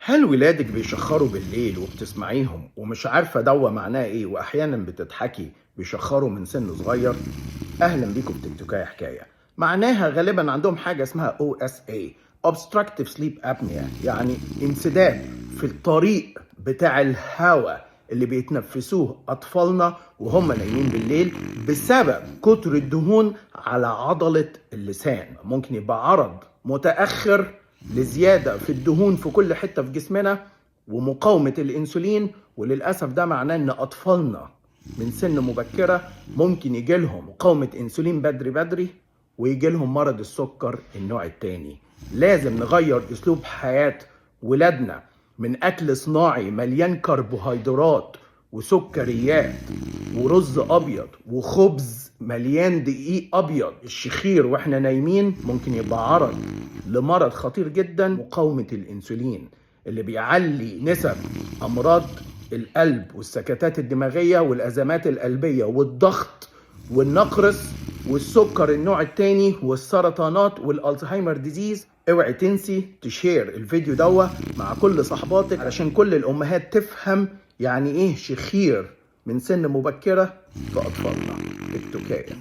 هل ولادك بيشخروا بالليل وبتسمعيهم ومش عارفة دوا معناه ايه واحيانا بتضحكي بيشخروا من سن صغير؟ اهلا بيكم في تكتكاية حكاية. معناها غالبا عندهم حاجة اسمها OSA Obstructive Sleep Apnea، يعني انسداد في الطريق بتاع الهواء اللي بيتنفسوه اطفالنا وهم نايمين بالليل بسبب كتر الدهون على عضلة اللسان. ممكن يبقى عرض متأخر لزيادة في الدهون في كل حتة في جسمنا ومقاومة الانسولين، وللأسف ده معناه ان اطفالنا من سن مبكرة ممكن يجي لهم مقاومة انسولين بدري بدري ويجي لهم مرض السكر النوع التاني. لازم نغير اسلوب حياة ولادنا من اكل صناعي مليان كربوهيدرات وسكريات ورز ابيض وخبز مليان دقيق ابيض. الشخير واحنا نايمين ممكن يبقى عرض لمرض خطير جدا، مقاومة الانسولين اللي بيعلي نسب امراض القلب والسكتات الدماغية والازمات القلبية والضغط والنقرس والسكر النوع التاني والسرطانات والالزهايمر ديزيز. اوعي تنسي تشير الفيديو دوا مع كل صحباتك علشان كل الامهات تفهم يعني ايه شخير من سن مبكرة في اطفالنا. التكاية.